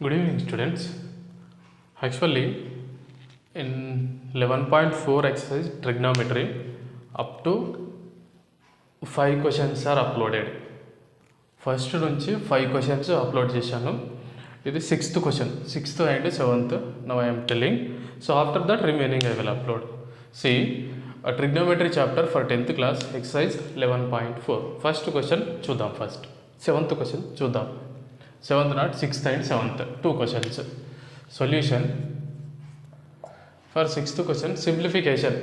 Good evening, students. Actually, in 11.4 exercise trigonometry, up to 5 questions are uploaded. First నుంచి 5 questions upload చేశాను. ఇది 6th question, 6th and 7th. Now I am telling. So after that remaining I will upload. See, a trigonometry chapter for 10th class, exercise 11.4. First question చూద్దాం first. 7th question చూద్దాం. 7th not 6th and 7th. 2 questions. Solution. For 6th question, simplification.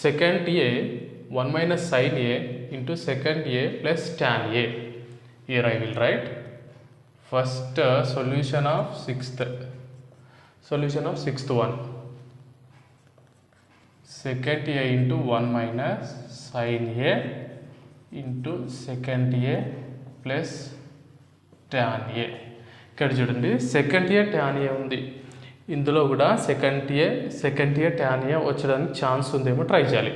Secant a 1 minus sin a into secant a plus tan a. Here I will write first solution of 6th. Solution of 6th one. Secant a into 1 minus sin a into secant a plus tan a. ఇక్కడ చూడండి second year tan a ఉంది. ఇందులో కూడా second year tan a వచ్చడానికి chance ఉందేమో try చేయాలి.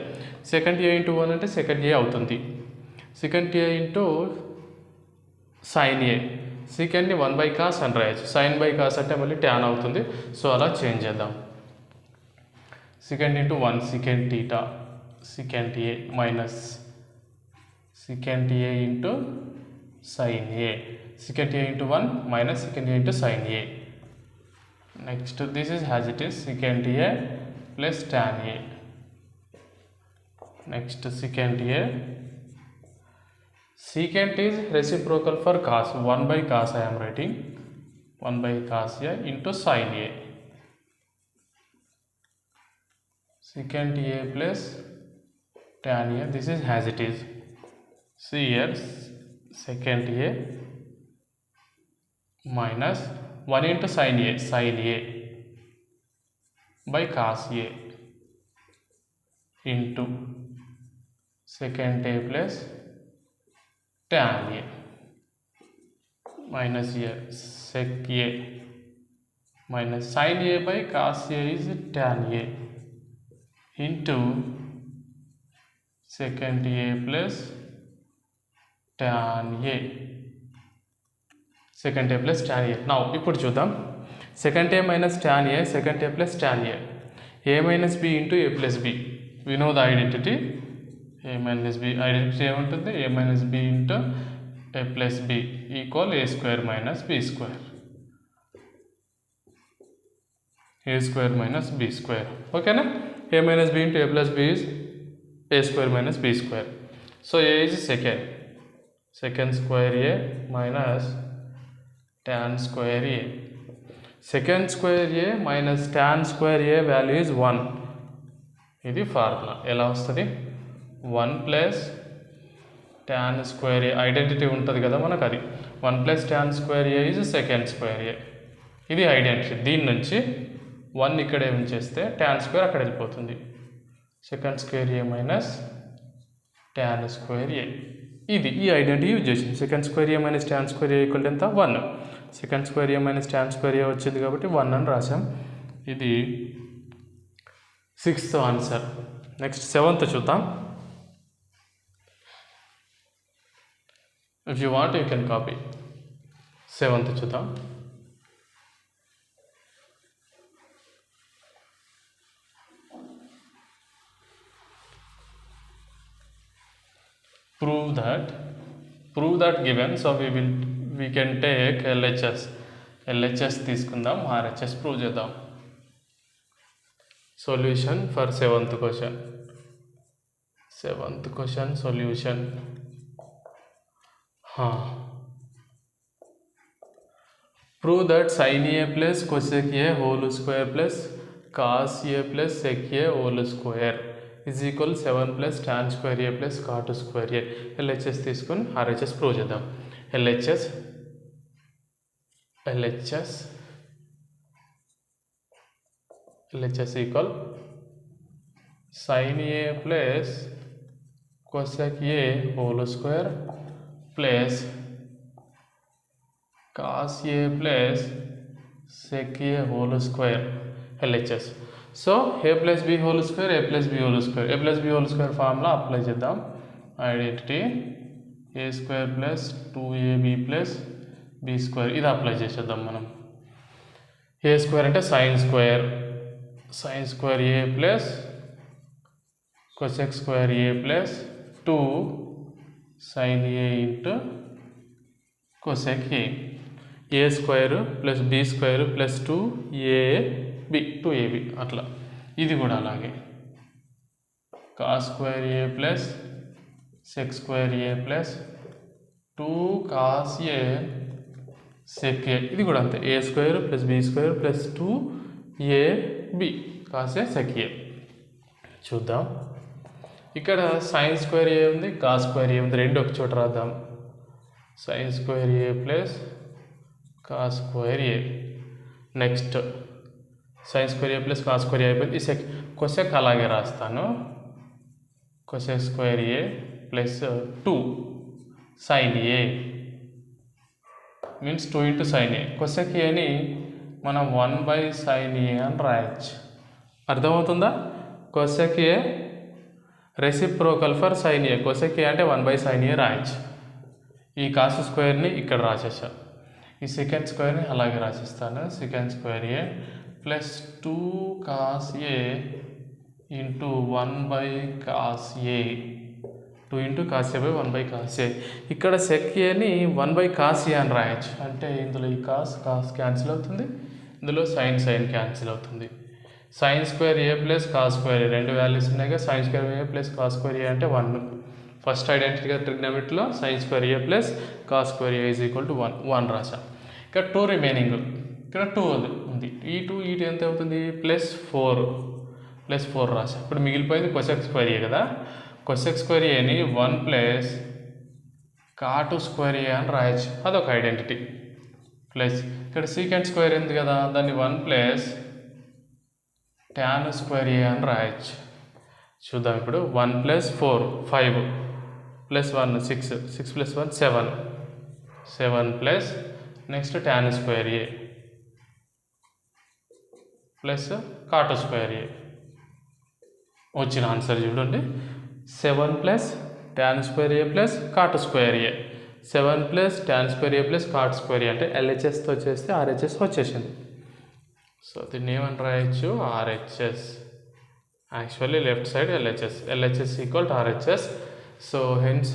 Second year into 1 అంటే second year అవుతుంది. Second year into sine A, సెకండ్ని 1/cos అని రాయచ్చు. సైన్ బై కాస్ అంటే మళ్ళీ tan అవుతుంది. సో అలా చేంజ్ చేద్దాం. Second into 1 second theta second A minus second A into sin a, secant a into 1 minus secant a into sin a. Next this is as it is, secant a plus tan a. Next secant a, secant is reciprocal for cos, 1/cos I am writing, 1/cos a into sin a. Secant a plus tan a, this is as it is. See here, secant a minus 1 into sin a by cos a into secant a plus tan a minus here sec a minus sin a by cos a is tan a into secant a plus tan a, secant a plus tan a. Now ఇప్పుడు చూద్దాం. secant a minus tan a, secant a plus tan a, a minus b into a plus b. We know the identity. a minus b identity ఏముంటుంది? a minus b into a plus b equal a square minus b square. a square minus b square. ఓకేనా? a minus b into a plus b is a square minus b square. So a is secant square a minus tan square a. Secant square a minus tan square a value is 1. ఇది formula. ఎలా వస్తుంది? 1 plus tan square a identity ఉంటుంది కదా మనకు, అది 1 plus tan square a is secant square a. ఇది identity. దీని నుంచి 1 ఇక్కడే ఉంచేస్తే tan square అక్కడ వెళ్ళిపోతుంది. secant square a minus tan square a. ఇది ఈ ఐడెంటిటీ యూజ్ చేసింది. సెకండ్ స్క్వేర్ ఏ మైనస్ tan స్క్వేర్ ఏ ఈక్వల్ ఎంత? 1. సెకండ్ స్క్వేర్ ఏ మైనస్ tan స్క్వేర్ ఏ వచ్చింది కాబట్టి 1 అని రాసాం. ఇది 6th ఆన్సర్. నెక్స్ట్ 7th చూద్దాం. If you want you can copy. 7th చూద్దాం. prove that given. So we can take LHS తీసుకుందాం, RHS ప్రూవ్ చేద్దాం. Solution for 7th question. 7th question solution. prove that sin a plus cosec a whole square plus cos a plus sec a whole square is equal 7 plus tan square a plus cot square a. LHS తీసుకొని RHS prove చేద్దాం. LHS equal sin a plus cosec a whole square plus cos a plus sec a whole square. LHS. So a plus b whole square, a plus b whole square, a plus b whole square formula apply చేద్దాం. Identity a square plus 2ab plus b square ఇది apply చేసేద్దాం మనం. A square అంటే sine square A plus cosec square A plus 2 sine A into cosec A square plus B square plus 2ab 2ab అట్లా. ఇది కూడా అలాగే cos square A plus sec square A plus 2 cos A sec A. ఇది కూడా అంతే, A square plus B square plus 2ab cos A sec ఏ. చూద్దాం, ఇక్కడ sign square ఏ ఉంది, కాస్ స్క్వేర్ ఏ ఉంది, రెండు ఒక చోట రాద్దాం. Sine square A plus cos square A. Next sine square A plus cos square A అయిపోయింది. ఈ కొసెక్ అలాగే రాస్తాను. Cosec square A plus 2 sine A means 2 into sine A. Cosec ఏని మనం 1/sin ఏ అని రాయచ్చు. అర్థమవుతుందా? Cosec A reciprocal for sine A. Cosec A అంటే 1/sin ఏ రాయచ్చు. ఈ కాస్ స్క్వేర్ని ఇక్కడ రాసేసా. ఈ సెకండ్ స్క్వేర్ని అలాగే రాసిస్తాను. Second square A plus 2 cos A into 1/cos A. 2 into cos A by 1/cos ఏ. ఇక్కడ సెక్ ఏని 1/cos ఏ అని రాయచ్చు. అంటే ఇందులో ఈ కాస్ క్యాన్సిల్ అవుతుంది, ఇందులో సైన్ క్యాన్సిల్ అవుతుంది. Sine square A plus cos square A రెండు వాల్యూస్ ఉన్నాయిగా. Sine square A plus cos square A అంటే 1. ఫస్ట్ ఐడెంటిటీగా ట్రిగ్నోమెట్రీలో sine square A plus cos square A is equal to 1 రాసా. ఇక్కడ 2 రిమైనింగ్, ఇక్కడ 2 ఉంది. ఈ 2 ఎంత అవుతుంది? ప్లస్ 4 రాసా. ఇప్పుడు మిగిలిపోయింది కొసెక్ స్క్వేర్ ఏ కదా. కొసెక్ స్క్వేర్ ఏని 1 ప్లస్ కాటు స్క్వేర్ ఏ అని రాయచ్చు, అదొక ఐడెంటిటీ. ప్లస్ ఇక్కడ సీకెంట్ స్క్వేర్ ఉంది కదా, దాన్ని 1 ప్లస్ tan స్క్వేర్ ఏ అని రాయచ్చు. చూద్దాం ఇప్పుడు. 1 plus 4 5 plus 1 6 plus 1 7 plus next tan square A plus cot square A. వచ్చిన ఆన్సర్ చూడండి, 7 plus tan square A plus cot square A. 7 plus tan square A plus cot square A అంటే ఎల్హెచ్ఎస్తో చేస్తే RHS వచ్చేసింది. సో దీన్ని ఏమని రాయొచ్చు? RHS. Actually left side LHS equal to RHS. So hence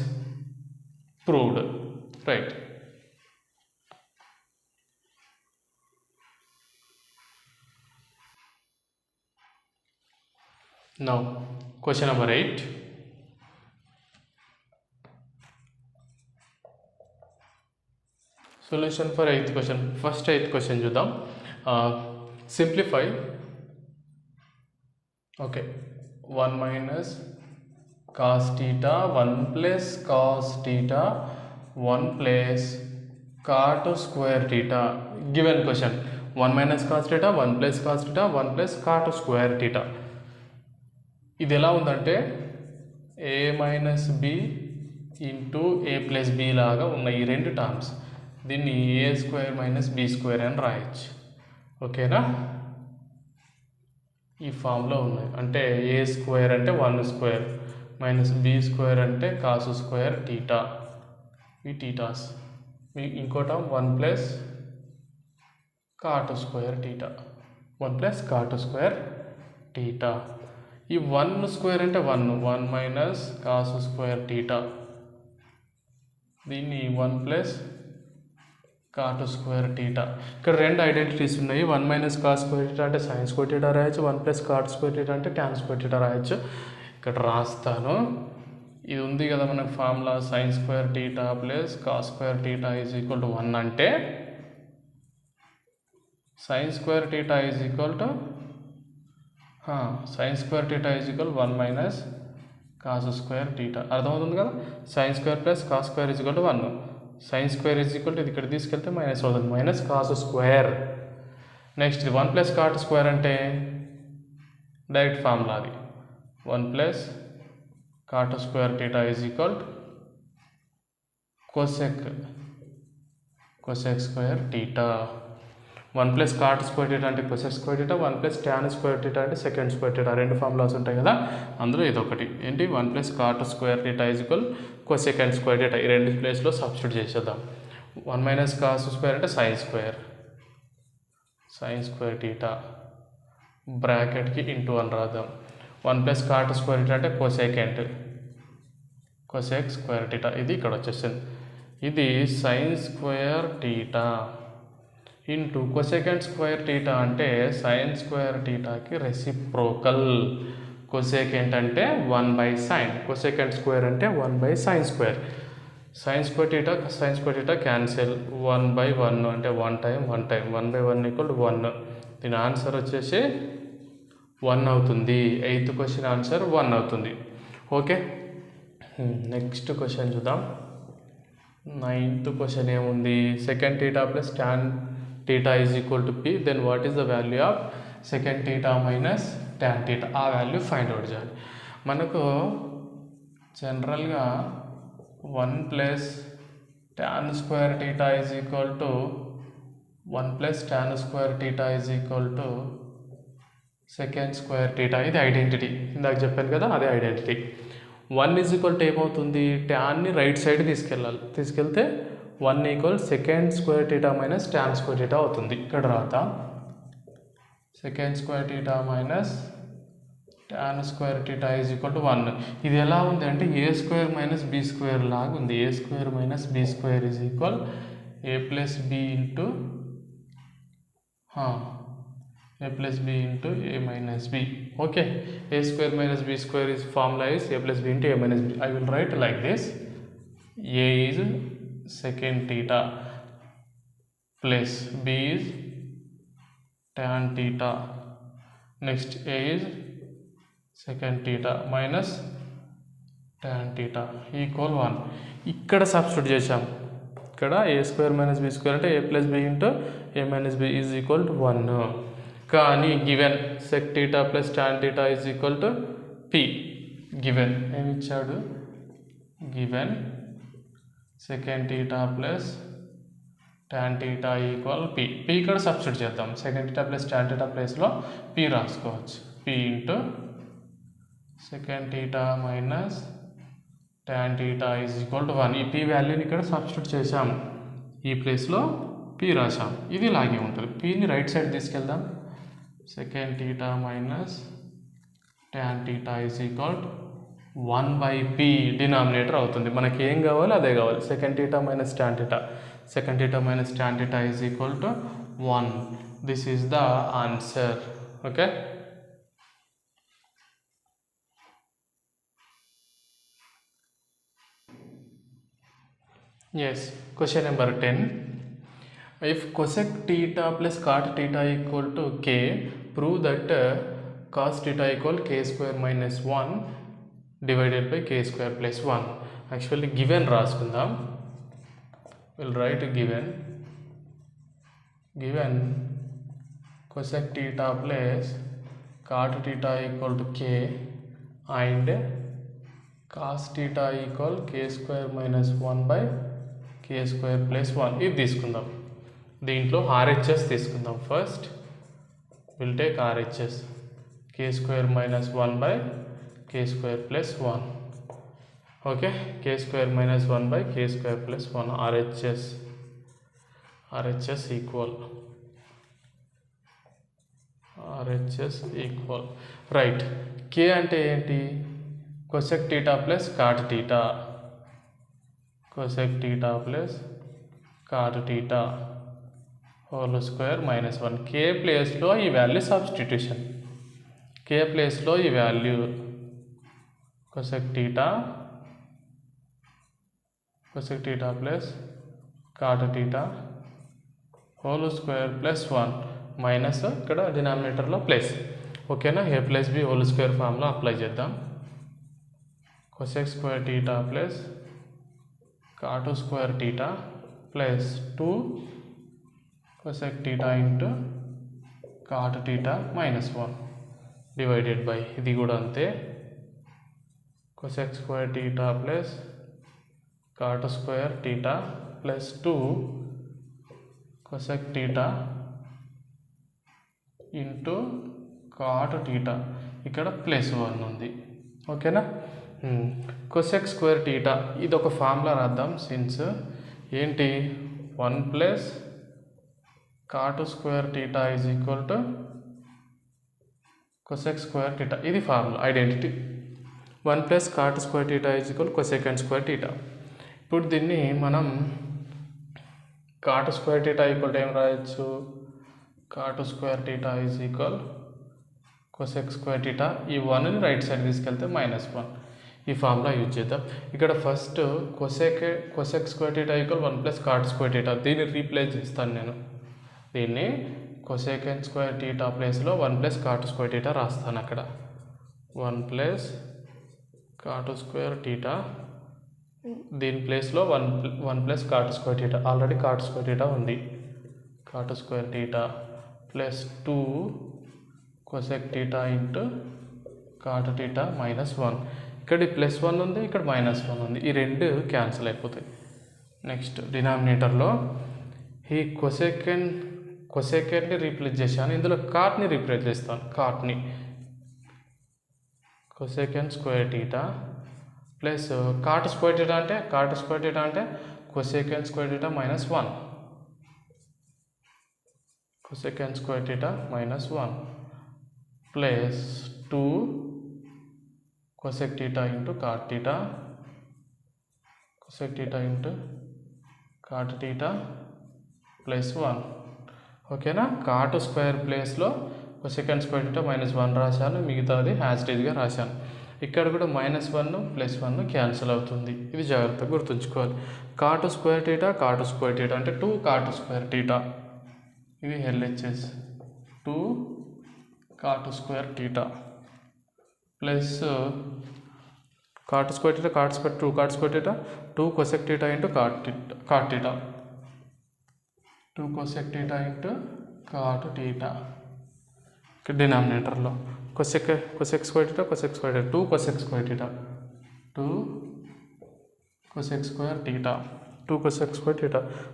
proved, right? Now question number 8. Solution for 8th question. First 8th question చూద్దాం. Simplify. Okay, 1 minus cos theta 1 plus cos theta 1 plus cot square theta. Given question 1 minus cos theta 1 plus cos theta 1 plus cot square theta. ఇది ఎలా ఉందంటే a minus b into a plus b లాగా ఉన్న ఈ రెండు terms, దీన్ని a square minus b square అని రాయొచ్చు. ఓకేనా? ఈ ఫామ్లో ఉన్నాయి. అంటే a స్క్వేర్ అంటే 1 స్క్వేర్ మైనస్ b స్క్వేర్ అంటే కాస్ స్క్వేర్ టీటా. ఈ టీటాస్ ఇంకో term 1 plus cot square theta. 1 plus cot square theta. ఈ 1 స్క్వేర్ అంటే 1 మైనస్ కాస్ స్క్వేర్ టీటా. దీన్ని 1 ప్లస్ కాట్ స్క్వేర్ టీటా. ఇక్కడ రెండు ఐడెంటిటీస్ ఉన్నాయి. 1 మైనస్ కాస్ స్క్వేర్ టీటా అంటే సైన్ స్క్వేర్ టీటా రాయొచ్చు, 1 ప్లస్ కాట్ స్క్వేర్ టీటా అంటే ట్యాన్ స్క్వేర్ టీటా రాయొచ్చు. ఇక్కడ రాస్తాను. ఇది ఉంది కదా మనకు formula, sine square theta plus cos square theta is equal to 1 అంటే sine square theta is equal to sine square theta is equal 1 minus cos square theta. అర్థమవుతుంది కదా. Sine square plus cos square is equal to 1. Sine square is equal to ఇది ఇక్కడ తీసుకెళ్తే minus అవుతుంది, minus cos square. Next ఇది 1 plus cot square అంటే direct formula, అది 1 plus cot square theta is equal to cosec square theta. 1 plus cot square theta అంటే cosec square theta, 1 plus tan square theta అంటే second square theta. రెండు formulas ఉంటాయి కదా, అందులో ఇదొకటి ఏంటి 1 plus cot square theta is equal cosecant square theta. ఈ రెండు ప్లేస్లో సబ్స్టిట్యూట్ చేసేద్దాం. 1 మైనస్ కాస్ స్క్వేర్ అంటే sine square, sign square theta బ్రాకెట్కి into 1 రాద్దాం. 1 ప్లస్ కాట్ స్క్వేర్ టీటా అంటే కోసెకంట్ స్క్వేర్ టీటా, ఇది ఇక్కడ వచ్చేసింది. ఇది sign square theta into cosecant square theta అంటే సైన్ స్క్వేర్ టీటాకి రెసిప్రోకల్. కొసెకంట్ అంటే 1/sin, కొసెకంట్ స్క్వేర్ అంటే 1/sin square. Sign square theta cancel, 1/1 అంటే 1 టైం 1/1 ఈక్వల్ 1. దీని ఆన్సర్ వచ్చేసి 1 అవుతుంది. 8th క్వశ్చన్ ఆన్సర్ 1 అవుతుంది. ఓకే, నెక్స్ట్ క్వశ్చన్ చూద్దాం. 9th క్వశ్చన్ ఏముంది? Secant theta plus tan theta is equal to P, then what is the value of secant theta minus tan theta? ఆ value find out చేయాలి. మనకు జనరల్గా 1 plus tan square theta is equal to 1 plus tan square theta is equal to secant square theta. ఇది identity, ఇందాక చెప్పాను కదా, అదే identity. 1 is equal to ఏమవుతుంది? ట్యాన్ని రైట్ సైడ్ తీసుకెళ్ళాలి. తీసుకెళ్తే 1 equal second square theta minus tan square theta అవుతుంది. ఇక్కడ రాద్దాం, second square theta minus tan square theta is equal to 1. ఇది ఎలా ఉంది అంటే A square minus B square లాగా ఉంది. A square minus B square is equal A plus B into A minus B. Okay, A square minus B square is formula is a plus b into a minus b. I will write like this: a is secant theta plus b is tan theta. Next a is secant theta minus tan theta equal 1. ఇక్కడ substitute చేసాం. ఇక్కడ A square minus B square అంటే A plus B into A minus B is equal to 1. కానీ given sec theta plus tan theta is equal to P. Given ఏమి ఇచ్చాడు? Given second theta plus tan theta equal P. P ఇక్కడ substitute చేద్దాం. Second theta plus tan theta ప్లేస్లో P రాసుకోవచ్చు. P into second theta minus tan theta is equal to 1. ఈ P వాల్యూని ఇక్కడ substitute చేసాం, ఈ ప్లేస్లో పి రాసాం. ఇది ఇలాగే ఉంటుంది. పిని రైట్ సైడ్ తీసుకెళ్దాం. Second theta minus tan theta is equal 1/p denominator అవుతుంది. మనకి ఏం కావాలి అదే కావాలి. Second theta minus tan theta, second theta minus tan theta is equal to 1. This is the answer. Okay, yes, question number 10. If cosec theta plus cot theta equal to k, prove that cos theta equal k square minus 1 divided by k square plus 1. Actually given రాసుకుందాం. We'll write given cosec theta plus cot theta equal to k and cos theta equal k square minus 1 by k square plus 1. ఇది తీసుకుందాం. దీంట్లో RHS తీసుకుందాం. First will take RHS, k square minus 1 by k square plus 1. Okay, k square minus 1 by k square plus 1. RHS equal right. k అంటే ఏంటి? cosec theta plus cot theta, cosec theta plus cot theta whole square minus 1. k ప్లేస్లో ఈ value substitution. k ప్లేస్లో ఈ value cosec theta plus cot theta whole square plus 1 minus ఇక్కడ డినామినేటర్లో plus. ఓకేనా, a plus B whole square formula apply చేద్దాం. cosec square theta plus cot square theta plus 2 cosec theta into cot theta minus 1 divided by, ఇది కూడా అంతే, cosec square theta plus cot square theta plus 2 cosec theta into cot theta, ఇక్కడ plus 1 ఉంది. ఓకేనా, cosec square theta ఇది ఒక formula రాద్దాం. Since ఏంటి 1 plus cot square theta is equal to cosec square theta. ఇది formula identity. 1 plus cot square theta is equal cosecant square theta. ఇప్పుడు దీన్ని మనం cot square theta equal to ఏం రాయొచ్చు? cot square theta is equal cosec square theta. ఈ 1ని right side తీసుకెళ్తే -1. ఈ ఫార్ములా యూజ్ చేద్దాం. ఇక్కడ first cosec square theta equal 1 plus cot square theta. దీన్ని రీప్లేస్ చేస్తాను నేను. దీన్ని cosecant స్క్వేర్ టీటా ప్లేస్లో 1 ప్లస్ cot స్క్వేర్ టీటా రాస్తాను. అక్కడ 1 ప్లస్ cot స్క్వేర్ టీటా, దీని ప్లేస్లో 1 plus cot square theta. Already cot square theta ఉంది. cot square theta plus 2 cosec theta into cot theta -1. ఇక్కడ +1 ఉంది, ఇక్కడ -1 ఉంది. ఈ రెండు క్యాన్సిల్ అయిపోతాయి. నెక్స్ట్ డినామినేటర్లో ఈ కొసెకెంట్ని రీప్లేస్ చేశాను. ఇందులో కాట్ని రీప్లేస్ చేస్తాను. కాట్ని cosecant square theta plus cot square theta అంటే cosecant square theta -1. cosecant square theta -1 plus 2 cosec theta into cot theta, cosec theta into cot theta +1. ఓకేనా? cot స్క్వేర్ ప్లేస్లో cosecant స్క్వేర్ టీటా -1 రాశాను. మిగతాది as it ఈజ్గా రాశాను. ఇక్కడ కూడా -1 +1 cancel అవుతుంది. ఇది జాగ్రత్తగా గుర్తుంచుకోవాలి. cot స్క్వేర్ టీటా అంటే 2 cot స్క్వేర్ టీటా. ఇది LHS 2 cot square theta plus cot square theta 2 cot square theta 2 cosec theta into cot theta 2 cosec theta into cot theta. ఇక్కడ డినామినేటర్లో cosec square theta 2 cosec square theta 2 cosec square theta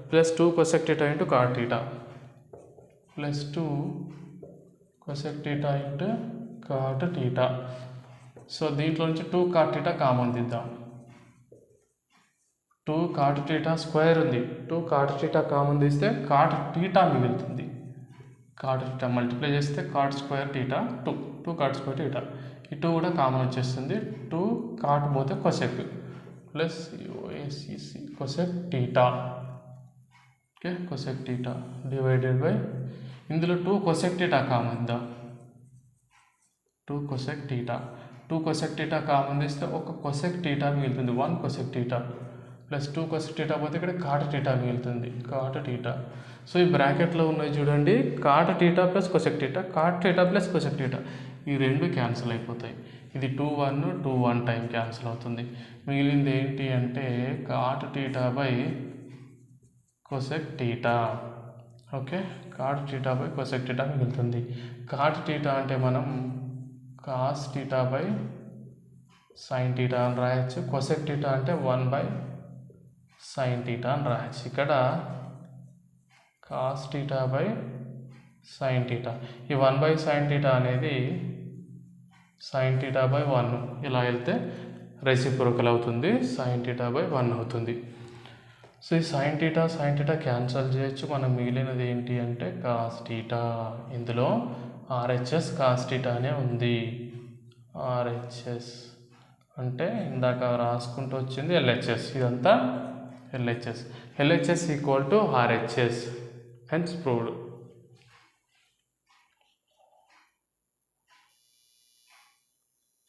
plus 2 cosec theta into cot theta plus 2 cosec theta into cot theta. So దీంట్లో నుంచి 2 cot theta common తీద్దాం. 2 cot theta square ఉంది. 2 cot theta common తీస్తే cot theta మిగులుతుంది. cot theta multiply చేస్తే cot square theta 2 cot square theta. ఈ 2 కూడా common వచ్చేస్తుంది. 2 cot పోతే cosec plus cosec theta. Okay, cosec theta divided by ఇందులో 2 cosec టీటా కామన్ దా 2 cosec theta common తీస్తే ఒక cosec టీటా మిగులుతుంది. 1 cosec theta plus 2 cosec theta పోతే ఇక్కడ cot టీటా మిగులుతుంది. cot theta. సో ఈ బ్రాకెట్లో ఉన్నాయి చూడండి, cot theta plus cosec theta, cot theta plus cosec theta. ఈ రెండు క్యాన్సిల్ అయిపోతాయి. ఇది 2 1 టైం క్యాన్సిల్ అవుతుంది. మిగిలింది ఏంటి అంటే cot theta by cosec theta. Okay, cot theta by cosec theta మిగులుతుంది. cot టీటా అంటే మనం cos theta by sin theta అని రాయొచ్చు. cosec టీటా అంటే 1 బై sin టీటా అని రాయొచ్చు. ఇక్కడ cos theta by sin theta. ఈ 1 బై sin టీటా అనేది sin టీటా బై 1 ఇలా వెళ్తే రెసిప్రోకల్ అవుతుంది. sin టీటా బై 1 అవుతుంది. సో ఈ sin టీటా క్యాన్సల్ చేయొచ్చు. మనం మిగిలినది ఏంటి అంటే cos టీటా. ఇందులో RHS cos టీటా అనే ఉంది. RHS అంటే ఇందాక రాసుకుంటూ వచ్చింది LHS. ఇదంతా LHS equal to RHS. Hence proved.